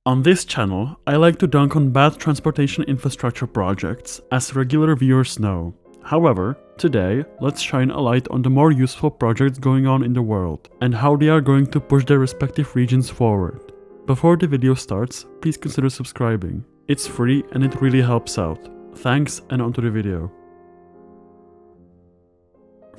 On this channel, I like to dunk on bad transportation infrastructure projects, as regular viewers know. However, today, let's shine a light on the more useful projects going on in the world, and how they are going to push their respective regions forward. Before the video starts, please consider subscribing. It's free and it really helps out. Thanks, and onto the video.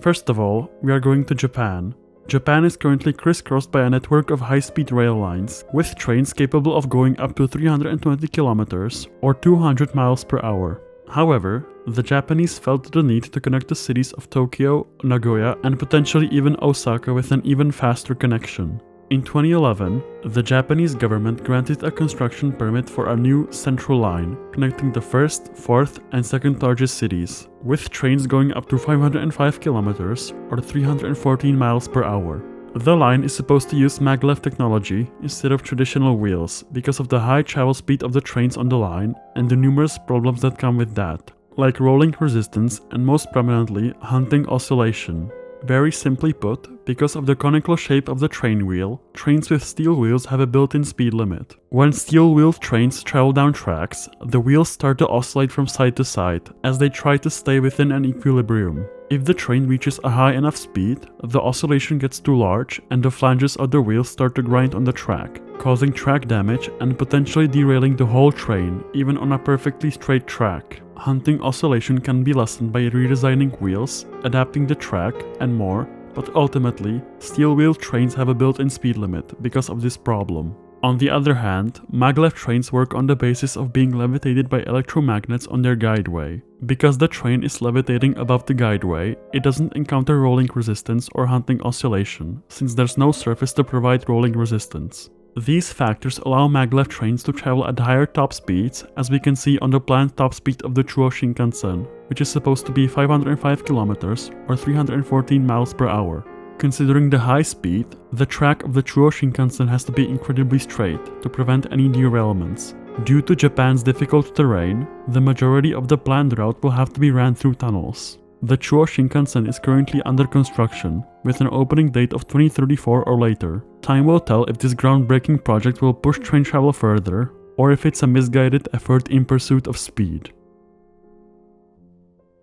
First of all, we are going to Japan. Japan is currently crisscrossed by a network of high-speed rail lines, with trains capable of going up to 320 kilometers or 200 miles per hour. However, the Japanese felt the need to connect the cities of Tokyo, Nagoya, and potentially even Osaka with an even faster connection. In 2011, the Japanese government granted a construction permit for a new central line, connecting the first, fourth, and second largest cities, with trains going up to 505 kilometers or 314 miles per hour. The line is supposed to use maglev technology instead of traditional wheels because of the high travel speed of the trains on the line and the numerous problems that come with that, like rolling resistance and most prominently hunting oscillation. Very simply put, because of the conical shape of the train wheel, trains with steel wheels have a built-in speed limit. When steel-wheeled trains travel down tracks, the wheels start to oscillate from side to side as they try to stay within an equilibrium. If the train reaches a high enough speed, the oscillation gets too large and the flanges of the wheels start to grind on the track, causing track damage and potentially derailing the whole train, even on a perfectly straight track. Hunting oscillation can be lessened by redesigning wheels, adapting the track, and more, but ultimately, steel-wheeled trains have a built-in speed limit because of this problem. On the other hand, maglev trains work on the basis of being levitated by electromagnets on their guideway. Because the train is levitating above the guideway, it doesn't encounter rolling resistance or hunting oscillation, since there's no surface to provide rolling resistance. These factors allow maglev trains to travel at higher top speeds, as we can see on the planned top speed of the Chuo Shinkansen, which is supposed to be 505 kilometers or 314 miles per hour. Considering the high speed, the track of the Chuo Shinkansen has to be incredibly straight to prevent any derailments. Due to Japan's difficult terrain, the majority of the planned route will have to be ran through tunnels. The Chuo Shinkansen is currently under construction, with an opening date of 2034 or later. Time will tell if this groundbreaking project will push train travel further, or if it's a misguided effort in pursuit of speed.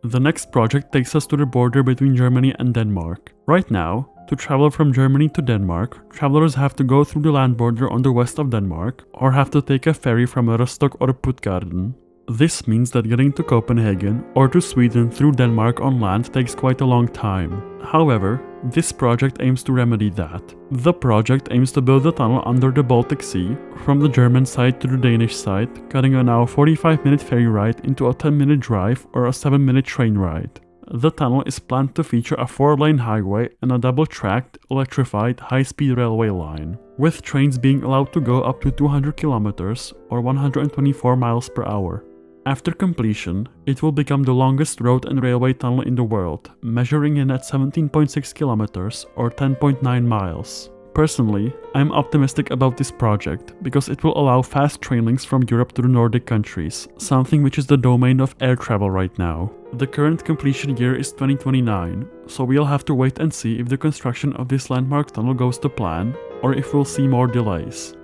The next project takes us to the border between Germany and Denmark. Right now, to travel from Germany to Denmark, travelers have to go through the land border on the west of Denmark, or have to take a ferry from Rostock or Puttgarden. This means that getting to Copenhagen or to Sweden through Denmark on land takes quite a long time. However, this project aims to remedy that. The project aims to build a tunnel under the Baltic Sea, from the German side to the Danish side, cutting a now 45-minute ferry ride into a 10-minute drive or a 7-minute train ride. The tunnel is planned to feature a 4-lane highway and a double-tracked, electrified, high-speed railway line, with trains being allowed to go up to 200 kilometers or 124 miles per hour. After completion, it will become the longest road and railway tunnel in the world, measuring in at 17.6 kilometers or 10.9 miles. Personally, I'm optimistic about this project because it will allow fast train links from Europe to the Nordic countries, something which is the domain of air travel right now. The current completion year is 2029, so we'll have to wait and see if the construction of this landmark tunnel goes to plan, or if we'll see more delays.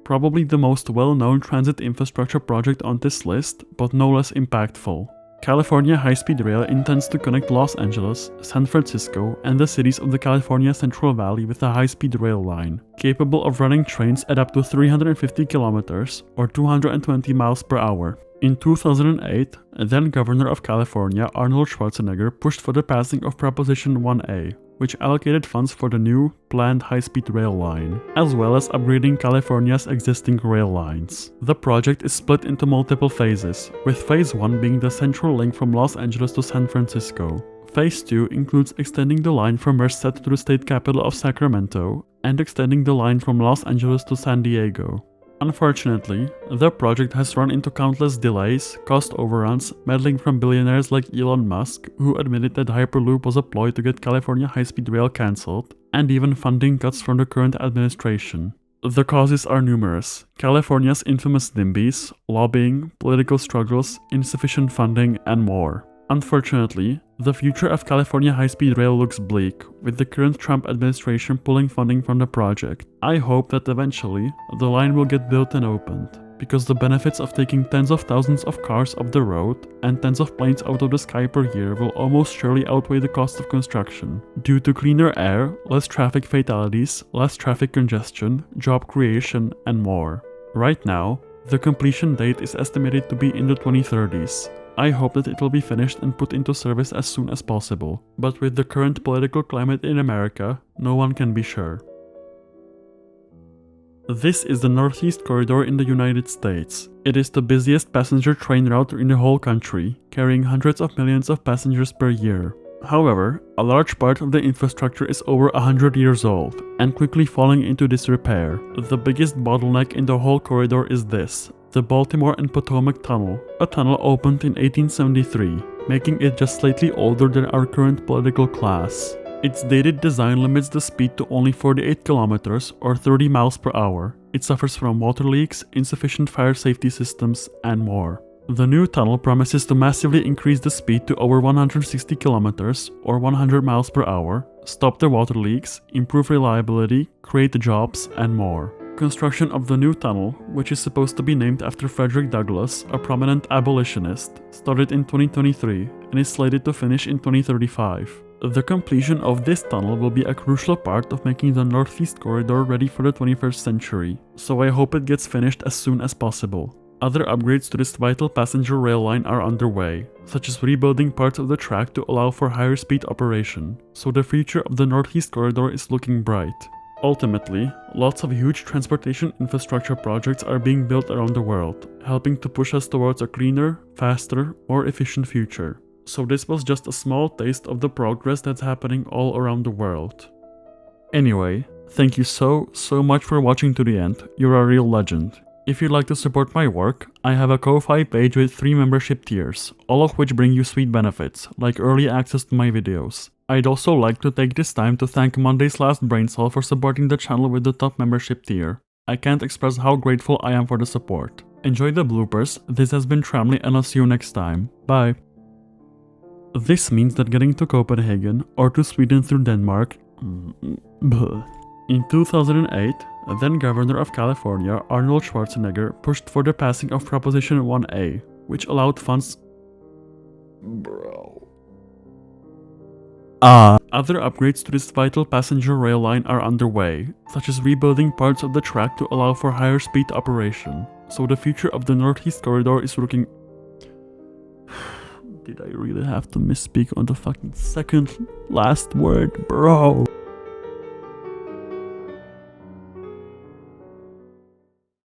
Probably the most well-known transit infrastructure project on this list, but no less impactful. California High-Speed Rail intends to connect Los Angeles, San Francisco, and the cities of the California Central Valley with a high-speed rail line, capable of running trains at up to 350 kilometers or 220 miles per hour. In 2008, then-Governor of California Arnold Schwarzenegger pushed for the passing of Proposition 1A, which allocated funds for the new, planned high-speed rail line, as well as upgrading California's existing rail lines. The project is split into multiple phases, with Phase 1 being the central link from Los Angeles to San Francisco. Phase 2 includes extending the line from Merced to the state capital of Sacramento, and extending the line from Los Angeles to San Diego. Unfortunately, the project has run into countless delays, cost overruns, meddling from billionaires like Elon Musk, who admitted that Hyperloop was a ploy to get California high-speed rail cancelled, and even funding cuts from the current administration. The causes are numerous: California's infamous NIMBYs, lobbying, political struggles, insufficient funding, and more. Unfortunately, the future of California high-speed rail looks bleak, with the current Trump administration pulling funding from the project. I hope that eventually, the line will get built and opened, because the benefits of taking tens of thousands of cars off the road and tens of planes out of the sky per year will almost surely outweigh the cost of construction, due to cleaner air, less traffic fatalities, less traffic congestion, job creation, and more. Right now, the completion date is estimated to be in the 2030s. I hope that it will be finished and put into service as soon as possible, but with the current political climate in America, no one can be sure. This is the Northeast Corridor in the United States. It is the busiest passenger train route in the whole country, carrying hundreds of millions of passengers per year. However, a large part of the infrastructure is over 100 years old and quickly falling into disrepair. The biggest bottleneck in the whole corridor is this: the Baltimore and Potomac Tunnel. A tunnel opened in 1873, making it just slightly older than our current political class. Its dated design limits the speed to only 48 kilometers or 30 miles per hour. It suffers from water leaks, insufficient fire safety systems, and more. The new tunnel promises to massively increase the speed to over 160 kilometers or 100 miles per hour, stop the water leaks, improve reliability, create jobs, and more. Construction of the new tunnel, which is supposed to be named after Frederick Douglass, a prominent abolitionist, started in 2023 and is slated to finish in 2035. The completion of this tunnel will be a crucial part of making the Northeast Corridor ready for the 21st century, so I hope it gets finished as soon as possible. Other upgrades to this vital passenger rail line are underway, such as rebuilding parts of the track to allow for higher speed operation, so the future of the Northeast Corridor is looking bright. Ultimately, lots of huge transportation infrastructure projects are being built around the world, helping to push us towards a cleaner, faster, more efficient future. So this was just a small taste of the progress that's happening all around the world. Anyway, thank you so much for watching to the end. You're a real legend. If you'd like to support my work, I have a Ko-Fi page with 3 membership tiers, all of which bring you sweet benefits, like early access to my videos. I'd also like to take this time to thank Monday's Last Brain Cell for supporting the channel with the top membership tier. I can't express how grateful I am for the support. Enjoy the bloopers. This has been Tramley and I'll see you next time. Bye. This means that getting to Copenhagen or to Sweden through Denmark. In 2008, then Governor of California Arnold Schwarzenegger pushed for the passing of Proposition 1A, which allowed funds. Other upgrades to this vital passenger rail line are underway, such as rebuilding parts of the track to allow for higher speed operation, so the future of the Northeast Corridor is looking. Did I really have to misspeak on the fucking second last word, bro?